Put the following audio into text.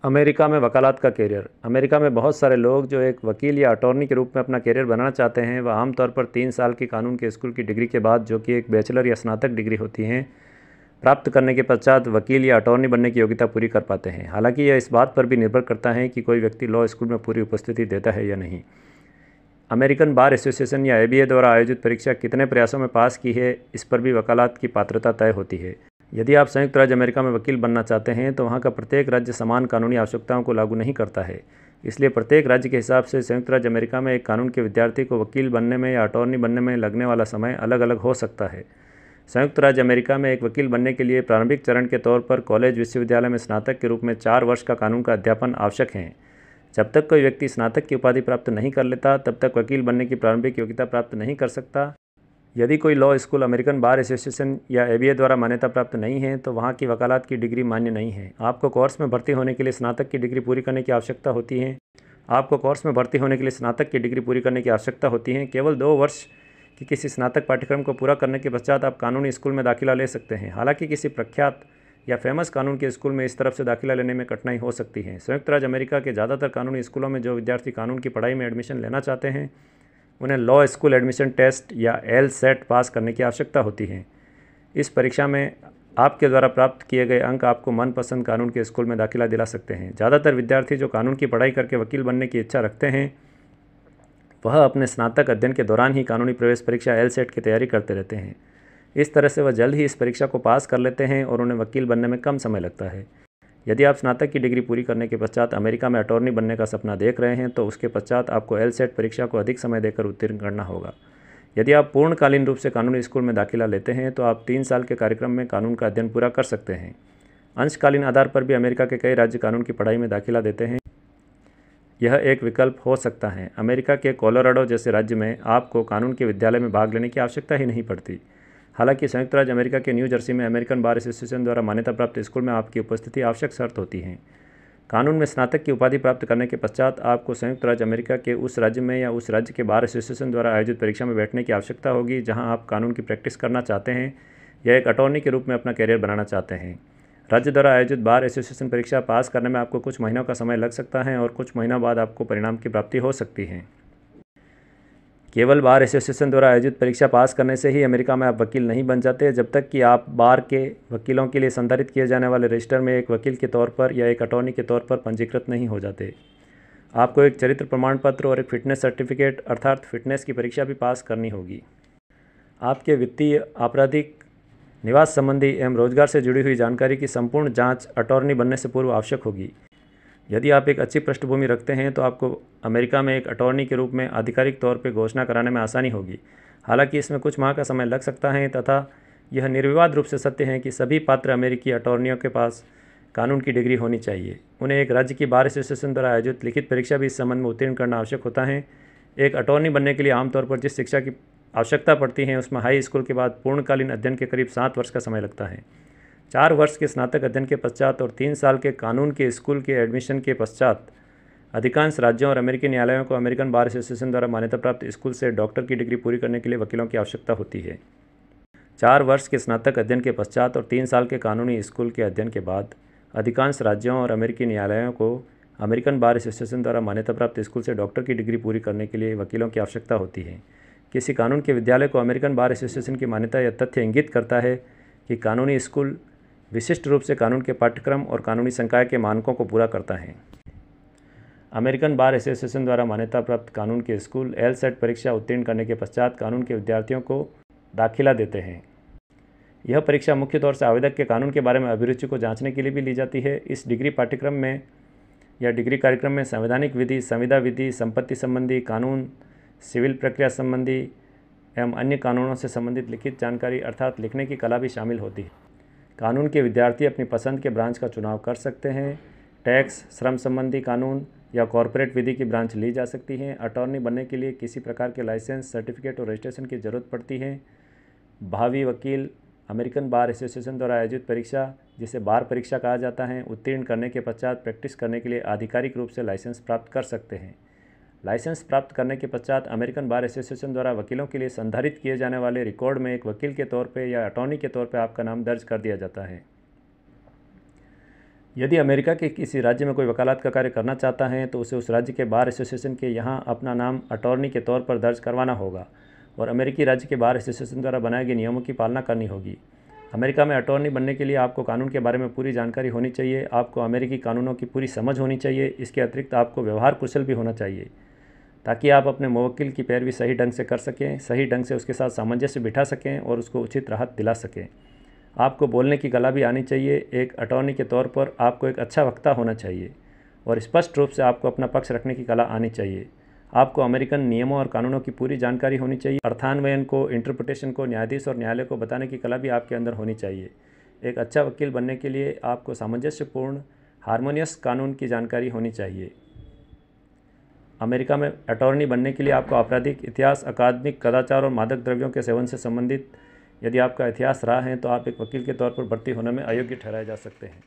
America में वकालत का कैरियर। अमेरिका में बहुत सारे लोग जो एक वकील या अटॉर्नी के रूप में अपना कैरियर बनाना चाहते हैं, वह आमतौर पर 3 साल की कानून के स्कूल की डिग्री के बाद, जो कि एक बैचलर या स्नातक डिग्री होती हैं, प्राप्त करने के पश्चात वकील या अटॉर्नी बनने की योग्यता पूरी कर पाते हैं। हालांकि यह इस बात पर भी निर्भर करता है कि कोई व्यक्ति लॉ स्कूल में पूरी उपस्थिति देता है या नहीं। अमेरिकन बार एसोसिएशन या एबीए द्वारा आयोजित परीक्षा कितने प्रयासों में पास की है, इस पर भी वकालत की पात्रता तय होती है। यदि आप संयुक्त राज्य अमेरिका में वकील बनना चाहते हैं तो वहाँ का प्रत्येक राज्य समान कानूनी आवश्यकताओं को लागू नहीं करता है। इसलिए प्रत्येक राज्य के हिसाब से संयुक्त राज्य अमेरिका में एक कानून के विद्यार्थी को वकील बनने में या अटॉर्नी बनने में लगने वाला समय अलग अलग हो सकता है। संयुक्त राज्य अमेरिका में एक वकील बनने के लिए प्रारंभिक चरण के तौर पर कॉलेज विश्वविद्यालय में स्नातक के रूप में 4 वर्ष का कानून का अध्यापन आवश्यक है। जब तक कोई व्यक्ति स्नातक की उपाधि प्राप्त नहीं कर लेता, तब तक वकील बनने की प्रारंभिक योग्यता प्राप्त नहीं कर सकता। यदि कोई law school American bar association या एबीए द्वारा मान्यता प्राप्त नहीं है, तो वहाँ की वकालत की डिग्री मान्य नहीं है। आपको कोर्स में भर्ती होने के लिए स्नातक की डिग्री पूरी करने की आवश्यकता होती है। केवल 2 वर्ष की किसी स्नातक पाठ्यक्रम को पूरा करने के पश्चात आप कानूनी स्कूल में दाखिला ले सकते हैं। हालांकि किसी प्रख्यात या फेमस कानून के स्कूल में इस तरफ से दाखिला लेने में कठिनाई हो सकती है। संयुक्त राज्य अमेरिका के ज़्यादातर कानूनी स्कूलों में जो विद्यार्थी कानून की पढ़ाई में एडमिशन लेना चाहते हैं, उन्हें लॉ स्कूल एडमिशन टेस्ट या LSAT पास करने की आवश्यकता होती है। इस परीक्षा में आपके द्वारा प्राप्त किए गए अंक आपको मनपसंद कानून के स्कूल में दाखिला दिला सकते हैं। ज़्यादातर विद्यार्थी जो कानून की पढ़ाई करके वकील बनने की इच्छा रखते हैं, वह अपने स्नातक अध्ययन के दौरान ही कानूनी प्रवेश परीक्षा LSAT की तैयारी करते रहते हैं। इस तरह से वह जल्द ही इस परीक्षा को पास कर लेते हैं और उन्हें वकील बनने में कम समय लगता है। यदि आप स्नातक की डिग्री पूरी करने के पश्चात अमेरिका में अटॉर्नी बनने का सपना देख रहे हैं, तो उसके पश्चात आपको LSAT परीक्षा को अधिक समय देकर उत्तीर्ण करना होगा। यदि आप पूर्णकालीन रूप से कानूनी स्कूल में दाखिला लेते हैं, तो आप 3 साल के कार्यक्रम में कानून का अध्ययन पूरा कर सकते हैं। अंशकालीन आधार पर भी अमेरिका के कई राज्य कानून की पढ़ाई में दाखिला देते हैं। यह एक विकल्प हो सकता है। अमेरिका के कोलोराडो जैसे राज्य में आपको कानून के विद्यालय में भाग लेने की आवश्यकता ही नहीं पड़ती। हालांकि संयुक्त राज्य अमेरिका के न्यू जर्सी में अमेरिकन बार एसोसिएशन द्वारा मान्यता प्राप्त स्कूल में आपकी उपस्थिति आवश्यक शर्त होती है। कानून में स्नातक की उपाधि प्राप्त करने के पश्चात आपको संयुक्त राज्य अमेरिका के उस राज्य में या उस राज्य के बार एसोसिएशन द्वारा आयोजित परीक्षा में बैठने की आवश्यकता होगी जहां आप कानून की प्रैक्टिस करना चाहते हैं या एक अटॉर्नी के रूप में अपना कैरियर बनाना चाहते हैं। राज्य द्वारा आयोजित बार एसोसिएशन परीक्षा पास करने में आपको कुछ महीनों का समय लग सकता है और कुछ महीनों बाद आपको परिणाम की प्राप्ति हो सकती है। केवल बार एसोसिएशन द्वारा आयोजित परीक्षा पास करने से ही अमेरिका में आप वकील नहीं बन जाते, जब तक कि आप बार के वकीलों के लिए संधारित किए जाने वाले रजिस्टर में एक वकील के तौर पर या एक अटॉर्नी के तौर पर पंजीकृत नहीं हो जाते। आपको एक चरित्र प्रमाण पत्र और एक फिटनेस सर्टिफिकेट अर्थात फिटनेस की परीक्षा भी पास करनी होगी। आपके वित्तीय, आपराधिक, निवास संबंधी एवं रोजगार से जुड़ी हुई जानकारी की संपूर्ण जाँच अटॉर्नी बनने से पूर्व आवश्यक होगी। यदि आप एक अच्छी पृष्ठभूमि रखते हैं तो आपको अमेरिका में एक अटॉर्नी के रूप में आधिकारिक तौर पर घोषणा कराने में आसानी होगी। हालांकि इसमें कुछ माह का समय लग सकता है तथा यह निर्विवाद रूप से सत्य है कि सभी पात्र अमेरिकी अटॉर्नियों के पास कानून की डिग्री होनी चाहिए। उन्हें एक राज्य की बार एसोसिएशन द्वारा आयोजित लिखित परीक्षा भी इस संबंध में उत्तीर्ण करना आवश्यक होता है। एक अटॉर्नी बनने के लिए आमतौर पर जिस शिक्षा की आवश्यकता पड़ती है, उसमें हाई स्कूल के बाद पूर्णकालीन अध्ययन के करीब 7 वर्ष का समय लगता है। 4 वर्ष के स्नातक अध्ययन के पश्चात और 3 साल के कानून के स्कूल के एडमिशन के पश्चात अधिकांश राज्यों और अमेरिकी न्यायालयों को अमेरिकन बार एसोसिएशन द्वारा मान्यता प्राप्त स्कूल से डॉक्टर की डिग्री पूरी करने के लिए वकीलों की आवश्यकता होती है। 4 वर्ष के स्नातक अध्ययन के पश्चात और 3 साल के कानूनी स्कूल के अध्ययन के बाद अधिकांश राज्यों और अमेरिकी न्यायालयों को अमेरिकन बार एसोसिएशन द्वारा मान्यता प्राप्त स्कूल से डॉक्टर की डिग्री पूरी करने के लिए वकीलों की आवश्यकता होती है। किसी कानून के विद्यालय को अमेरिकन बार एसोसिएशन की मान्यता यह तथ्य इंगित करता है कि कानूनी स्कूल विशिष्ट रूप से कानून के पाठ्यक्रम और कानूनी संकाय के मानकों को पूरा करता है। अमेरिकन बार एसोसिएशन द्वारा मान्यता प्राप्त कानून के स्कूल LSAT परीक्षा उत्तीर्ण करने के पश्चात कानून के विद्यार्थियों को दाखिला देते हैं। यह परीक्षा मुख्य तौर से आवेदक के कानून के बारे में अभिरुचि को जांचने के लिए भी ली जाती है। इस डिग्री पाठ्यक्रम में या डिग्री कार्यक्रम में संवैधानिक विधि, संविदा विधि, संपत्ति संबंधी कानून, सिविल प्रक्रिया संबंधी एवं अन्य कानूनों से संबंधित लिखित जानकारी अर्थात लिखने की कला भी शामिल होती है। कानून के विद्यार्थी अपनी पसंद के ब्रांच का चुनाव कर सकते हैं। टैक्स, श्रम संबंधी कानून या कॉरपोरेट विधि की ब्रांच ली जा सकती है। अटॉर्नी बनने के लिए किसी प्रकार के लाइसेंस, सर्टिफिकेट और रजिस्ट्रेशन की ज़रूरत पड़ती है। भावी वकील अमेरिकन बार एसोसिएशन द्वारा आयोजित परीक्षा, जिसे बार परीक्षा कहा जाता है, उत्तीर्ण करने के पश्चात प्रैक्टिस करने के लिए आधिकारिक रूप से लाइसेंस प्राप्त कर सकते हैं। लाइसेंस प्राप्त करने के पश्चात अमेरिकन बार एसोसिएशन द्वारा वकीलों के लिए संधारित किए जाने वाले रिकॉर्ड में एक वकील के तौर पे या अटॉर्नी के तौर पे आपका नाम दर्ज कर दिया जाता है। यदि अमेरिका के किसी राज्य में कोई वकालत का कार्य करना चाहता है तो उसे उस राज्य के बार एसोसिएशन के यहाँ अपना नाम अटॉर्नी के तौर पर दर्ज करवाना होगा और अमेरिकी राज्य के बार एसोसिएशन द्वारा बनाए गए नियमों की पालना करनी होगी। अमेरिका में अटॉर्नी बनने के लिए आपको कानून के बारे में पूरी जानकारी होनी चाहिए, आपको अमेरिकी कानूनों की पूरी समझ होनी चाहिए। इसके अतिरिक्त आपको व्यवहार कुशल भी होना चाहिए ताकि आप अपने मुवक्किल की पैरवी सही ढंग से कर सकें, सही ढंग से उसके साथ सामंजस्य बिठा सकें और उसको उचित राहत दिला सकें। आपको बोलने की कला भी आनी चाहिए। एक अटॉर्नी के तौर पर आपको एक अच्छा वक्ता होना चाहिए और स्पष्ट रूप से आपको अपना पक्ष रखने की कला आनी चाहिए। आपको अमेरिकन नियमों और कानूनों की पूरी जानकारी होनी चाहिए। अर्थान्वयन को, इंटरप्रिटेशन को, न्यायाधीश और न्यायालय को बताने की कला भी आपके अंदर होनी चाहिए। एक अच्छा वकील बनने के लिए आपको सामंजस्यपूर्ण, हार्मोनियस कानून की जानकारी होनी चाहिए। अमेरिका में अटॉर्नी बनने के लिए आपको आपराधिक इतिहास, अकादमिक, कदाचार और मादक द्रव्यों के सेवन से संबंधित यदि आपका इतिहास रहा है तो आप एक वकील के तौर पर भर्ती होने में अयोग्य ठहराए जा सकते हैं।